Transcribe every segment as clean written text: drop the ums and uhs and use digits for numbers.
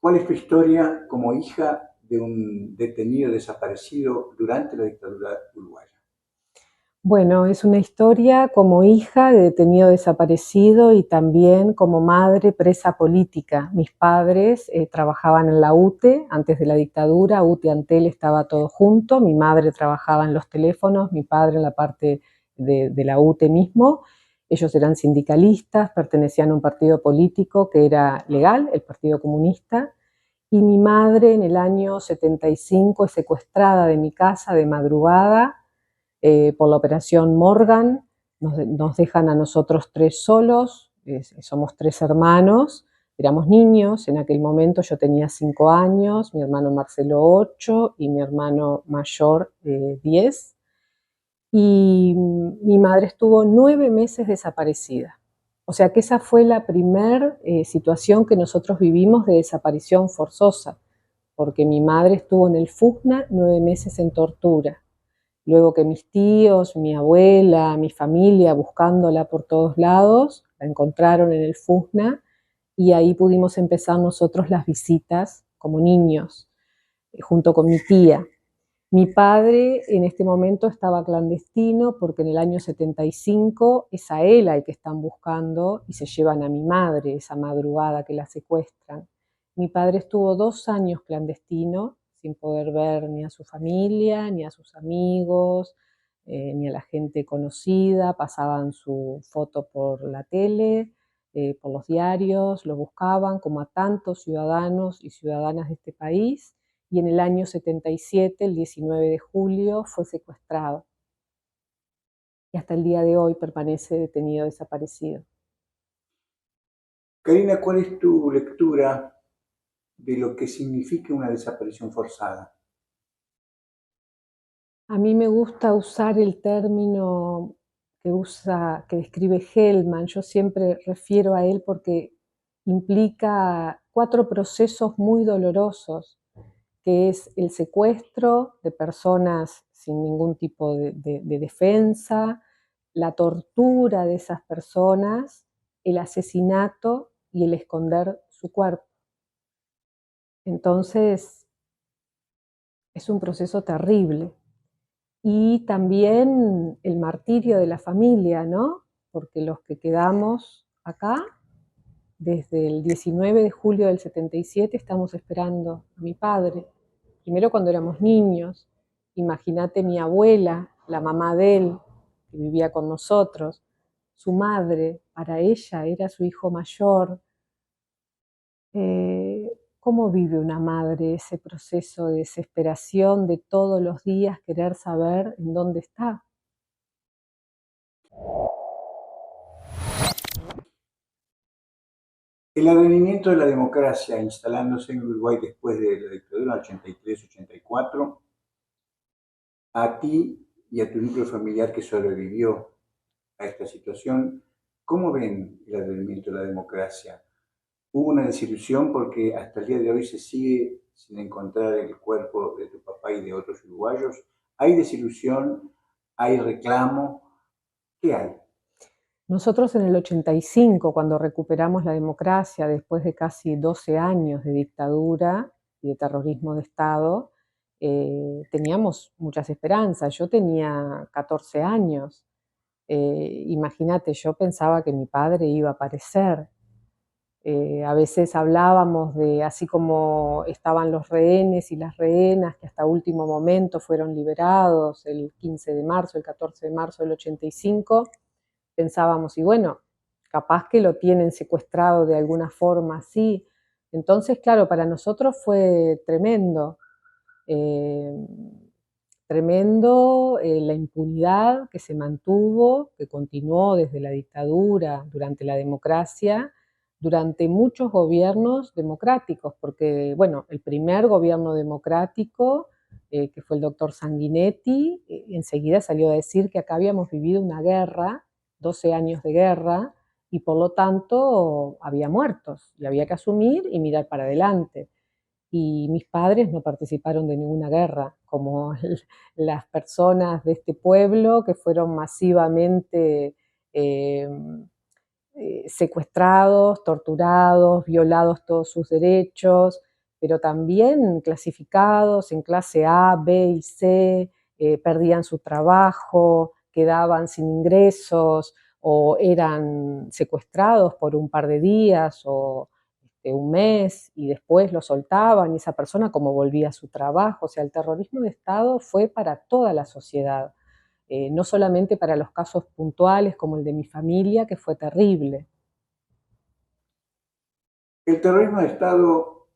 ¿Cuál es tu historia como hija de un detenido desaparecido durante la dictadura uruguaya? Bueno, es una historia como hija de detenido desaparecido y también como madre presa política. Mis padres trabajaban en la UTE antes de la dictadura, UTE Antel estaba todo junto, mi madre trabajaba en los teléfonos, mi padre en la parte de la UTE mismo. Ellos eran sindicalistas, pertenecían a un partido político que era legal, el Partido Comunista, y mi madre en el año 75 es secuestrada de mi casa de madrugada por la operación Morgan. Nos dejan a nosotros tres solos, somos tres hermanos, éramos niños, en aquel momento yo tenía 5 años, mi hermano Marcelo 8 y mi hermano mayor 10. Y mi madre estuvo 9 meses desaparecida. O sea que esa fue la primera situación que nosotros vivimos de desaparición forzosa, porque mi madre estuvo en el FUSNA 9 meses en tortura. Luego que mis tíos, mi abuela, mi familia, buscándola por todos lados, la encontraron en el FUSNA y ahí pudimos empezar nosotros las visitas como niños, junto con mi tía. Mi padre en este momento estaba clandestino porque en el año 75 es a él al que están buscando y se llevan a mi madre esa madrugada que la secuestran. Mi padre estuvo 2 años clandestino sin poder ver ni a su familia, ni a sus amigos, ni a la gente conocida. Pasaban su foto por la tele, por los diarios, lo buscaban como a tantos ciudadanos y ciudadanas de este país. Y en el año 77, el 19 de julio, fue secuestrado. Y hasta el día de hoy permanece detenido desaparecido. Karina, ¿cuál es tu lectura de lo que significa una desaparición forzada? A mí me gusta usar el término que describe Hellman. Yo siempre refiero a él porque implica 4 procesos muy dolorosos, que es el secuestro de personas sin ningún tipo de defensa, la tortura de esas personas, el asesinato y el esconder su cuerpo. Entonces, es un proceso terrible. Y también el martirio de la familia, ¿no? Porque los que quedamos acá, desde el 19 de julio del 77, estamos esperando a mi padre. Primero cuando éramos niños. Imagínate mi abuela, la mamá de él, que vivía con nosotros, su madre, para ella era su hijo mayor. ¿Cómo vive una madre ese proceso de desesperación de todos los días querer saber en dónde está? El advenimiento de la democracia instalándose en Uruguay después de la dictadura del 83-84, a ti y a tu núcleo familiar que sobrevivió a esta situación, ¿cómo ven el advenimiento de la democracia? Hubo una desilusión porque hasta el día de hoy se sigue sin encontrar el cuerpo de tu papá y de otros uruguayos. ¿Hay desilusión? ¿Hay reclamo? ¿Qué hay? Nosotros en el 85, cuando recuperamos la democracia después de casi 12 años de dictadura y de terrorismo de Estado, teníamos muchas esperanzas. Yo tenía 14 años. Imagínate, yo pensaba que mi padre iba a aparecer. A veces hablábamos de, así como estaban los rehenes y las rehenas que hasta último momento fueron liberados el 15 de marzo, el 14 de marzo del 85, pensábamos, y bueno, capaz que lo tienen secuestrado de alguna forma así. Entonces, claro, para nosotros fue tremendo. Eh, Tremendo la impunidad que se mantuvo, que continuó desde la dictadura, durante la democracia, durante muchos gobiernos democráticos, porque, bueno, el primer gobierno democrático, que fue el doctor Sanguinetti, enseguida salió a decir que acá habíamos vivido una guerra, 12 años de guerra, y por lo tanto había muertos, y había que asumir y mirar para adelante. Y mis padres no participaron de ninguna guerra, como las personas de este pueblo que fueron masivamente eh, secuestrados, torturados, violados todos sus derechos. pero también clasificados en clase A, B y C, perdían su trabajo, quedaban sin ingresos o eran secuestrados por un par de días o un mes y después lo soltaban y esa persona como volvía a su trabajo. O sea, el terrorismo de Estado fue para toda la sociedad, no solamente para los casos puntuales como el de mi familia, que fue terrible. El terrorismo de Estado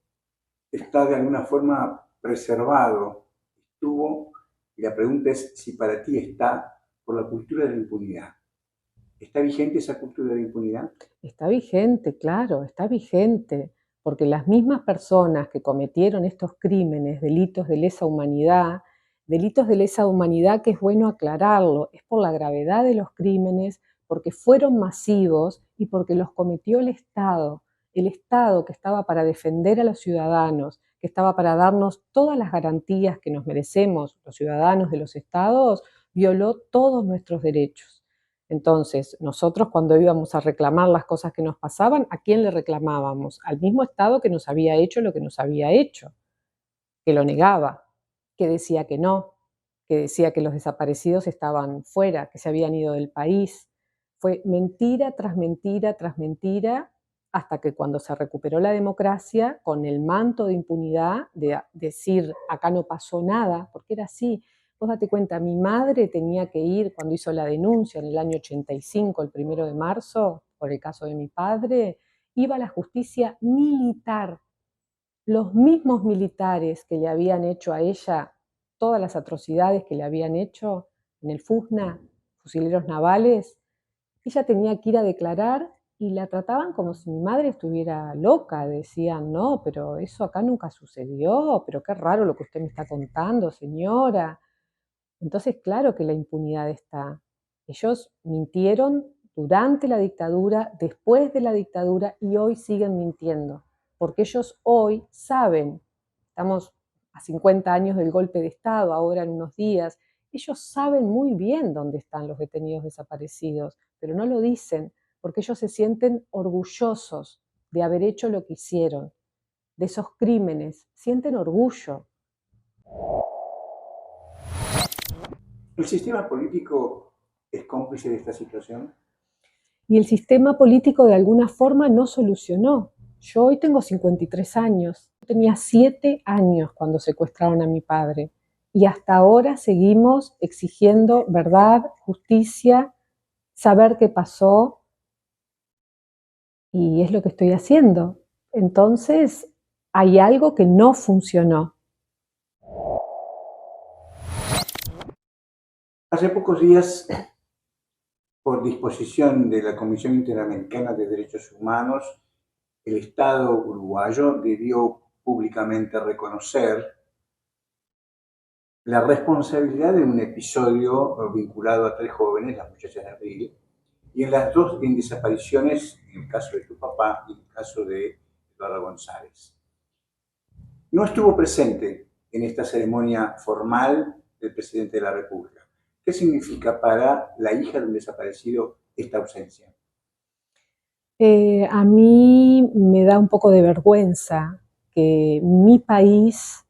está de alguna forma preservado, estuvo, y la pregunta es si para ti está por la cultura de la impunidad. ¿Está vigente esa cultura de la impunidad? Está vigente, claro, está vigente, porque las mismas personas que cometieron estos crímenes, delitos de lesa humanidad que es bueno aclararlo, es por la gravedad de los crímenes, porque fueron masivos y porque los cometió el Estado que estaba para defender a los ciudadanos, que estaba para darnos todas las garantías que nos merecemos, los ciudadanos de los estados, violó todos nuestros derechos. Entonces, nosotros cuando íbamos a reclamar las cosas que nos pasaban, ¿a quién le reclamábamos? Al mismo Estado que nos había hecho lo que nos había hecho, que lo negaba, que decía que no, que decía que los desaparecidos estaban fuera, que se habían ido del país. Fue mentira tras mentira tras mentira, hasta que cuando se recuperó la democracia, con el manto de impunidad, de decir acá no pasó nada, porque era así. Vos date cuenta, mi madre tenía que ir, cuando hizo la denuncia en el año 85, el 1 de marzo, por el caso de mi padre, iba a la justicia militar. Los mismos militares que le habían hecho a ella todas las atrocidades que le habían hecho en el FUSNA, fusileros navales, ella tenía que ir a declarar y la trataban como si mi madre estuviera loca. Decían, no, pero eso acá nunca sucedió, pero qué raro lo que usted me está contando, señora. Entonces, claro que la impunidad está. Ellos mintieron durante la dictadura, después de la dictadura y hoy siguen mintiendo, porque ellos hoy saben, estamos a 50 años del golpe de Estado, ahora en unos días, ellos saben muy bien dónde están los detenidos desaparecidos, pero no lo dicen porque ellos se sienten orgullosos de haber hecho lo que hicieron, de esos crímenes, sienten orgullo. ¿El sistema político es cómplice de esta situación? Y el sistema político de alguna forma no solucionó. Yo hoy tengo 53 años, tenía 7 años cuando secuestraron a mi padre y hasta ahora seguimos exigiendo verdad, justicia, saber qué pasó y es lo que estoy haciendo. Entonces, hay algo que no funcionó. Hace pocos días, por disposición de la Comisión Interamericana de Derechos Humanos, el Estado uruguayo debió públicamente reconocer la responsabilidad de un episodio vinculado a 3 jóvenes, las muchachas de Abril, y en las dos en desapariciones, en el caso de tu papá y en el caso de Eduardo González. No estuvo presente en esta ceremonia formal del presidente de la República. ¿Qué significa para la hija de un desaparecido esta ausencia? A mí me da un poco de vergüenza que mi país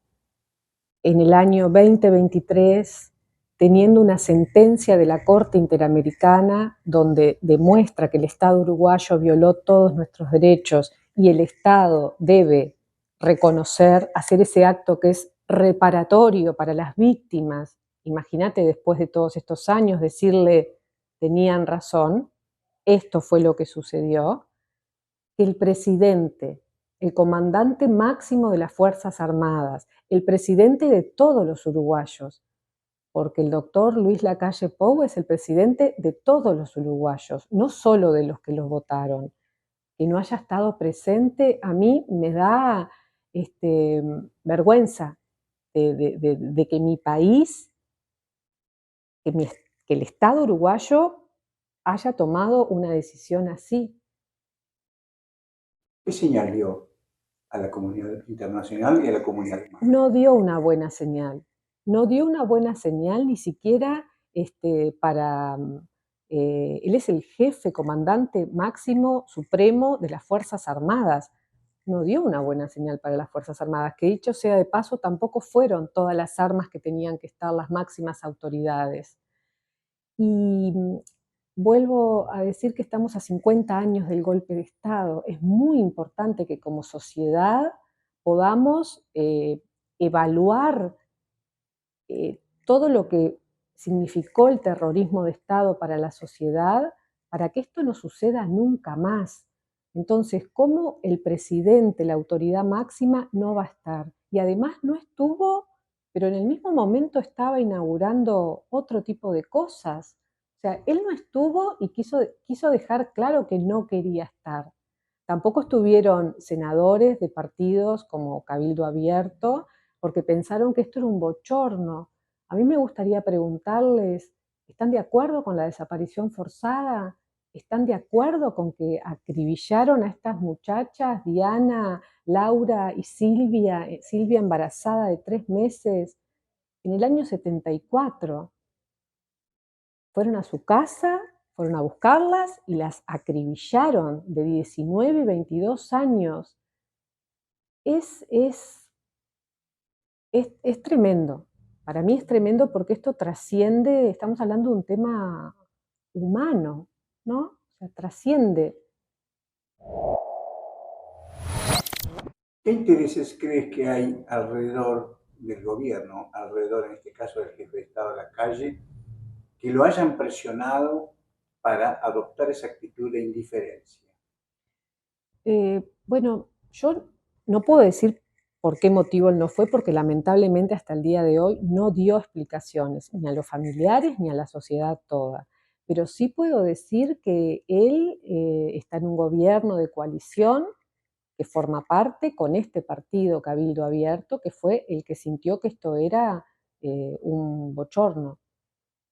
en el año 2023, teniendo una sentencia de la Corte Interamericana donde demuestra que el Estado uruguayo violó todos nuestros derechos y el Estado debe reconocer, hacer ese acto que es reparatorio para las víctimas. Imagínate después de todos estos años decirle, tenían razón, esto fue lo que sucedió, que el presidente, el comandante máximo de las Fuerzas Armadas, el presidente de todos los uruguayos, porque el doctor Luis Lacalle Pou es el presidente de todos los uruguayos, no solo de los que los votaron. Que no haya estado presente, a mí me da vergüenza de que mi país, que el Estado uruguayo haya tomado una decisión así. ¿Qué señal dio a la comunidad internacional y a la comunidad humana? No dio una buena señal. No dio una buena señal ni siquiera para... él es el jefe, comandante máximo, supremo de las Fuerzas Armadas. no dio una buena señal para las Fuerzas Armadas, que dicho sea de paso, tampoco fueron todas las armas que tenían que estar las máximas autoridades. Y vuelvo a decir que estamos a 50 años del golpe de Estado. Es muy importante que como sociedad podamos evaluar todo lo que significó el terrorismo de Estado para la sociedad, para que esto no suceda nunca más. Entonces, ¿cómo el presidente, la autoridad máxima, no va a estar? Y además no estuvo, pero en el mismo momento estaba inaugurando otro tipo de cosas. O sea, él no estuvo y quiso dejar claro que no quería estar. Tampoco estuvieron senadores de partidos como Cabildo Abierto, porque pensaron que esto era un bochorno. A mí me gustaría preguntarles, ¿están de acuerdo con la desaparición forzada? ¿Están de acuerdo con que acribillaron a estas muchachas, Diana, Laura y Silvia, Silvia embarazada de 3 meses, en el año 74? Fueron a su casa, fueron a buscarlas y las acribillaron de 19 y 22 años. Es, es es tremendo. Para mí es tremendo porque esto trasciende, estamos hablando de un tema humano, ¿no? O sea, trasciende. ¿Qué intereses crees que hay alrededor del gobierno, alrededor en este caso del jefe de Estado de la calle, que lo hayan presionado para adoptar esa actitud de indiferencia? Bueno, yo no puedo decir por qué motivo él no fue, porque lamentablemente hasta el día de hoy no dio explicaciones, ni a los familiares ni a la sociedad toda. Pero sí puedo decir que él está en un gobierno de coalición que forma parte con este partido Cabildo Abierto, que fue el que sintió que esto era un bochorno.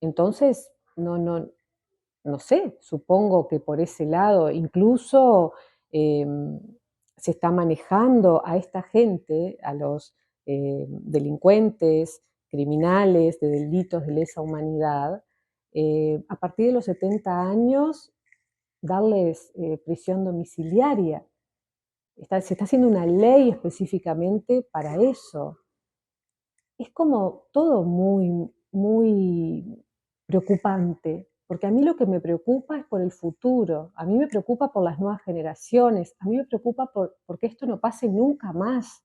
Entonces, no sé, supongo que por ese lado incluso eh, se está manejando a esta gente, a los delincuentes, criminales de delitos de lesa humanidad, a partir de los 70 años, darles prisión domiciliaria. Se está haciendo una ley específicamente para eso. Es como todo muy preocupante, porque a mí lo que me preocupa es por el futuro, a mí me preocupa por las nuevas generaciones, a mí me preocupa porque esto no pase nunca más.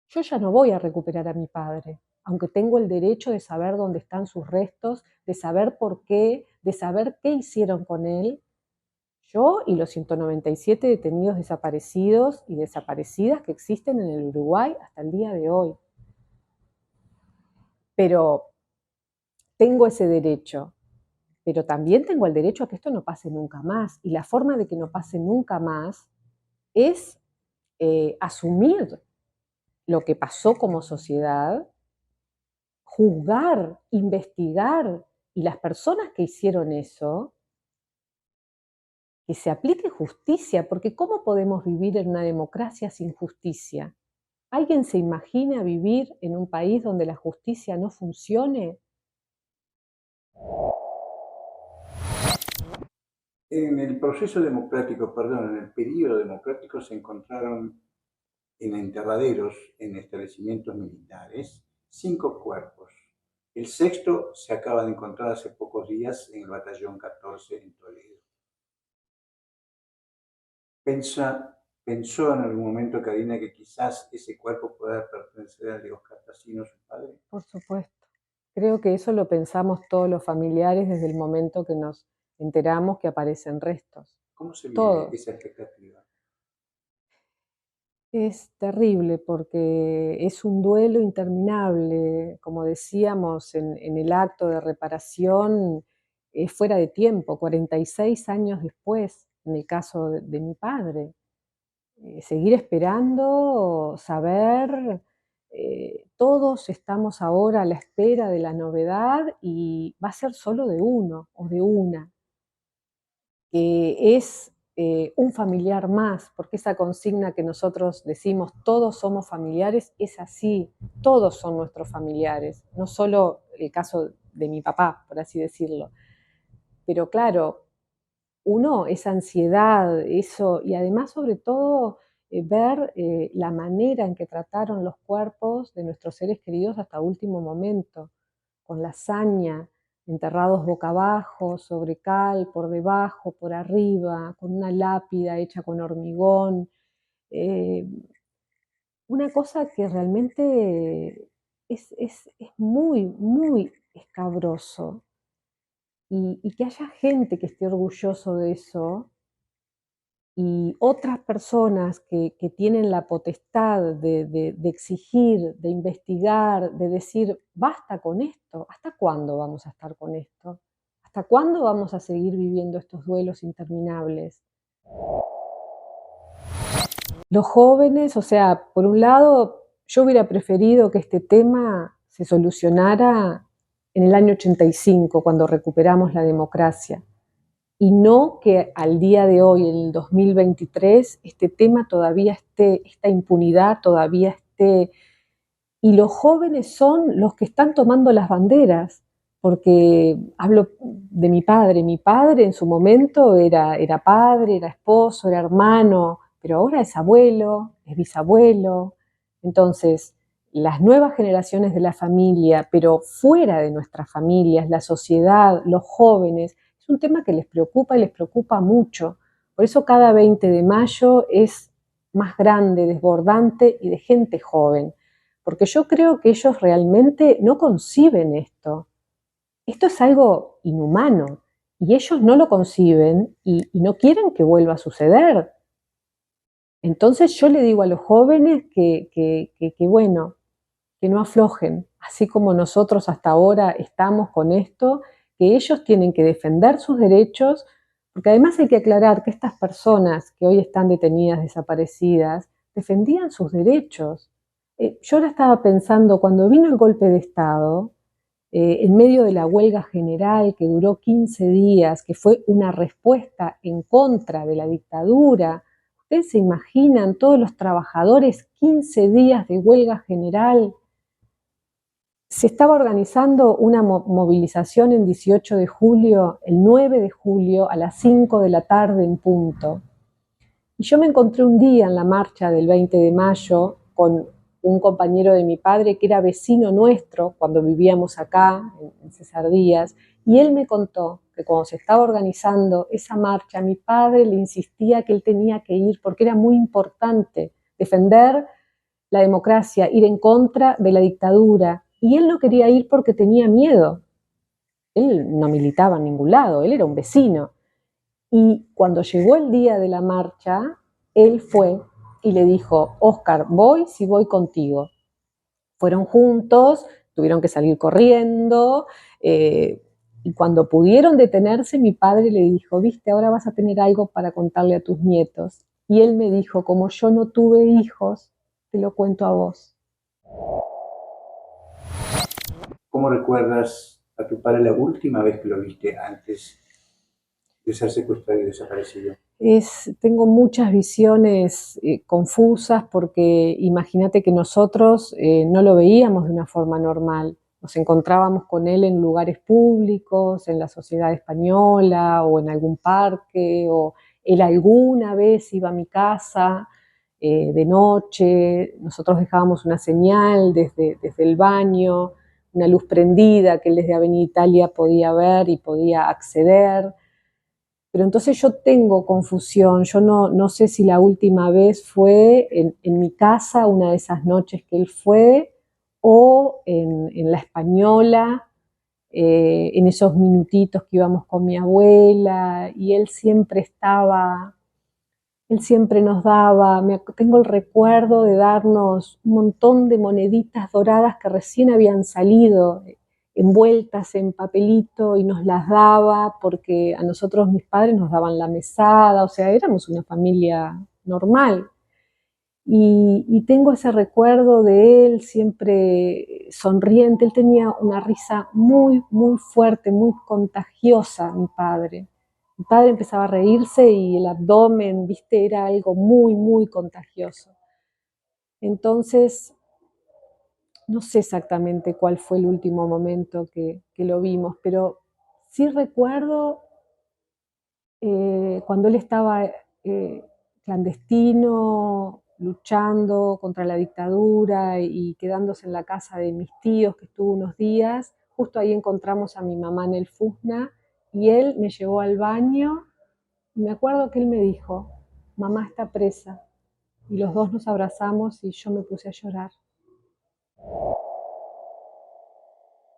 Yo ya no voy a recuperar a mi padre, aunque tengo el derecho de saber dónde están sus restos, de saber por qué, de saber qué hicieron con él. Yo y los 197 detenidos desaparecidos y desaparecidas que existen en el Uruguay hasta el día de hoy. Pero tengo ese derecho, pero también tengo el derecho a que esto no pase nunca más. Y la forma de que no pase nunca más es asumir lo que pasó como sociedad, juzgar, investigar, y las personas que hicieron eso, que se aplique justicia, porque ¿cómo podemos vivir en una democracia sin justicia? ¿Alguien se imagina vivir en un país donde la justicia no funcione? En el proceso democrático, perdón, en el periodo democrático se encontraron en enterraderos, en establecimientos militares, 5 cuerpos. El sexto se acaba de encontrar hace pocos días en el batallón 14 en Toledo. ¿Pensó en algún momento, Karina, que quizás ese cuerpo pueda pertenecer al de Oscar Tassino, su padre? Por supuesto. Creo que eso lo pensamos todos los familiares desde el momento que nos enteramos que aparecen restos. ¿Cómo se vive Todos. esa expectativa? Es terrible porque es un duelo interminable. Como decíamos en el acto de reparación, es fuera de tiempo, 46 años después, en el caso de mi padre. Seguir esperando, saber, todos estamos ahora a la espera de la novedad y va a ser solo de uno o de una, que es un familiar más, porque esa consigna que nosotros decimos, todos somos familiares, es así, todos son nuestros familiares, no solo el caso de mi papá, por así decirlo. Pero claro, uno, esa ansiedad, eso, y además sobre todo ver la manera en que trataron los cuerpos de nuestros seres queridos hasta último momento, con la hazaña, enterrados boca abajo, sobre cal, por debajo, por arriba, con una lápida hecha con hormigón. Eh, una cosa que realmente es muy, muy escabroso. Y que haya gente que esté orgulloso de eso y otras personas que tienen la potestad de exigir, de investigar, de decir, basta con esto, ¿hasta cuándo vamos a estar con esto? ¿Hasta cuándo vamos a seguir viviendo estos duelos interminables? Los jóvenes, o sea, por un lado, yo hubiera preferido que este tema se solucionara en el año 85, cuando recuperamos la democracia, y no que al día de hoy, en el 2023, este tema todavía esté, esta impunidad todavía esté. Y los jóvenes son los que están tomando las banderas, porque hablo de mi padre en su momento era padre, era esposo, era hermano, pero ahora es abuelo, es bisabuelo. Entonces, las nuevas generaciones de la familia, pero fuera de nuestras familias, la sociedad, los jóvenes, es un tema que les preocupa y les preocupa mucho. Por eso cada 20 de mayo es más grande, desbordante y de gente joven, porque yo creo que ellos realmente no conciben esto. Esto es algo inhumano y ellos no lo conciben y no quieren que vuelva a suceder. Entonces yo le digo a los jóvenes que bueno, que no aflojen, así como nosotros hasta ahora estamos con esto, que ellos tienen que defender sus derechos, porque además hay que aclarar que estas personas que hoy están detenidas, desaparecidas, defendían sus derechos. Yo ahora estaba pensando, cuando vino el golpe de Estado, en medio de la huelga general que duró 15 días, que fue una respuesta en contra de la dictadura, ¿ustedes se imaginan todos los trabajadores 15 días de huelga general? Se estaba organizando una movilización en 18 de julio, el 9 de julio, a las 5 de la tarde en punto. Y yo me encontré un día en la marcha del 20 de mayo con un compañero de mi padre que era vecino nuestro cuando vivíamos acá, en César Díaz, y él me contó que cuando se estaba organizando esa marcha, mi padre le insistía que él tenía que ir porque era muy importante defender la democracia, ir en contra de la dictadura, y él no quería ir porque tenía miedo. Él no militaba en ningún lado, él era un vecino. Y cuando llegó el día de la marcha, él fue y le dijo, Óscar, voy si voy contigo. Fueron juntos, tuvieron que salir corriendo, y cuando pudieron detenerse, mi padre le dijo, viste, ahora vas a tener algo para contarle a tus nietos. Y él me dijo, como yo no tuve hijos, te lo cuento a vos. ¿Cómo recuerdas a tu padre la última vez que lo viste antes de ser secuestrado y desaparecido? Tengo muchas visiones confusas porque imagínate que nosotros no lo veíamos de una forma normal. Nos encontrábamos con él en lugares públicos, en la sociedad española o en algún parque, o él alguna vez iba a mi casa de noche, nosotros dejábamos una señal desde el baño, una luz prendida que él desde Avenida Italia podía ver y podía acceder. Pero entonces yo tengo confusión, yo no sé si la última vez fue en mi casa, una de esas noches que él fue, o en la Española, en esos minutitos que íbamos con mi abuela, y él siempre estaba, él siempre nos daba, tengo el recuerdo de darnos un montón de moneditas doradas que recién habían salido, envueltas en papelito, y nos las daba porque a nosotros mis padres nos daban la mesada, o sea, éramos una familia normal. Y tengo ese recuerdo de él siempre sonriente, él tenía una risa muy, muy fuerte, muy contagiosa, mi padre. Mi padre empezaba a reírse y el abdomen, viste, era algo muy, muy contagioso. Entonces, no sé exactamente cuál fue el último momento que lo vimos, pero sí recuerdo cuando él estaba clandestino, luchando contra la dictadura y quedándose en la casa de mis tíos, que estuvo unos días. Justo ahí encontramos a mi mamá en el Fusna y él me llevó al baño y me acuerdo que él me dijo, mamá está presa. Y los dos nos abrazamos y yo me puse a llorar.